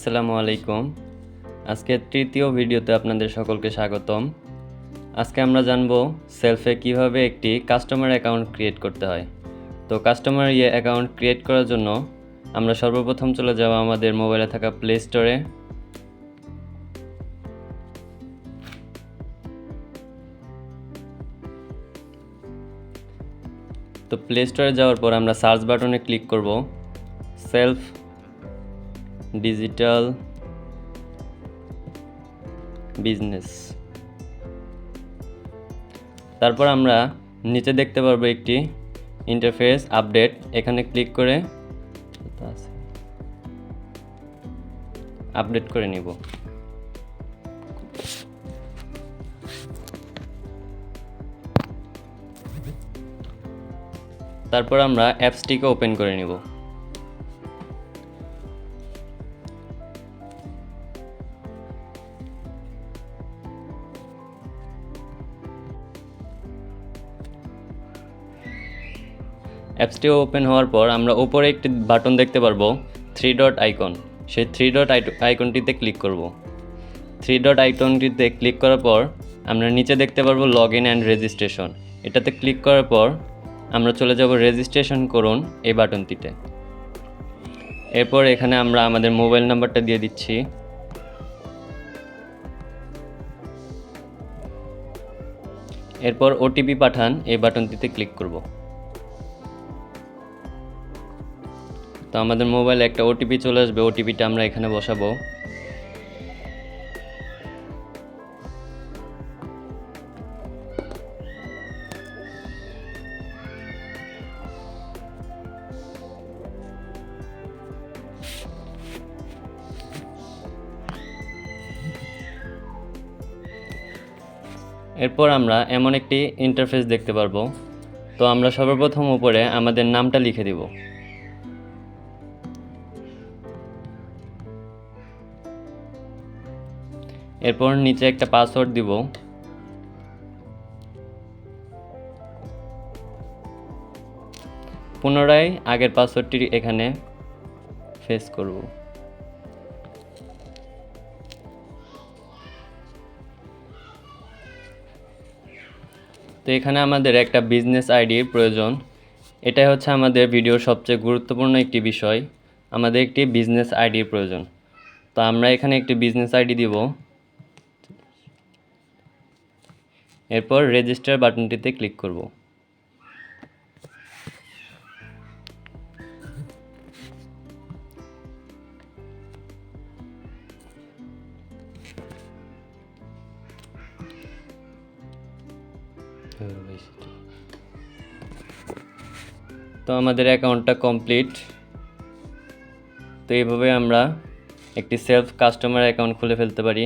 আসসালামু আলাইকুম। আজকে তৃতীয় ভিডিওতে আপনাদের সকলকে স্বাগতম। আজকে আমরা জানব সেলফে কিভাবে একটি কাস্টমার অ্যাকাউন্ট ক্রিয়েট করতে হয়। তো কাস্টমার অ্যাকাউন্ট ক্রিয়েট করার জন্য আমরা সর্বপ্রথম চলে যাব আমাদের মোবাইলে থাকা প্লে স্টোরে। তো প্লে স্টোরে যাওয়ার পর আমরা সার্চ বাটনে ক্লিক করব সেলফ ডিজিটাল বিজনেস। তারপর আমরা নিচে দেখতে পারবো একটি ইন্টারফেস আপডেট, এখানে ক্লিক করে আপডেট করে নিব। তারপর আমরা অ্যাপসটিকে ওপেন করে নিব। অ্যাপসটি ওপেন হওয়ার পর আমরা উপরে একটি বাটন দেখতে পারবো 3 ডট আইকন। সেই 3 ডট আইকনটিতে ক্লিক করব। 3 ডট আইকনটিতে ক্লিক করার পর আমরা নিচে দেখতে পারবো লগ ইন অ্যান্ড রেজিস্ট্রেশন। এটাতে ক্লিক করার পর আমরা চলে যাব রেজিস্ট্রেশন করুন এই বাটনটিতে। এরপর এখানে আমরা আমাদের মোবাইল নাম্বারটা দিয়ে দিচ্ছি। এরপর ওটিপি পাঠান এই বাটনটিতে ক্লিক করব। তো আমাদের মোবাইলে একটা ওটিপি চলে আসবে, ওটিপিটা আমরা এখানে বসাবো। এরপর আমরা এমন একটি ইন্টারফেস দেখতে পারবো। তো আমরা সর্বপ্রথম উপরে আমাদের নামটা লিখে দিব। এরপর নিচে একটা পাসওয়ার্ড দিব। পুনরায় আগের পাসওয়ার্ডটি এখানে পেস্ট করব। তো এখানে আমাদের একটা বিজনেস আইডির প্রয়োজন। এটাই হচ্ছে আমাদের ভিডিওর সবচেয়ে গুরুত্বপূর্ণ একটি বিষয়। আমাদের একটি বিজনেস আইডির প্রয়োজন। তো আমরা এখানে একটি বিজনেস আইডি দিব। এরপর রেজিস্টার বাটনটিতে ক্লিক করব। তো আমাদের অ্যাকাউন্টটা কমপ্লিট। তো এইভাবে আমরা একটি সেলফ কাস্টমার অ্যাকাউন্ট খুলে ফেলতে পারি।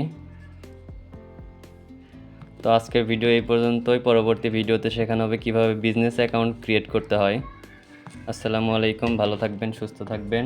তো আজকের ভিডিও এই পর্যন্তই। পরবর্তী ভিডিওতে শেখানো হবে কিভাবে বিজনেস অ্যাকাউন্ট ক্রিয়েট করতে হয়। আসসালামু আলাইকুম, ভালো থাকবেন, সুস্থ থাকবেন।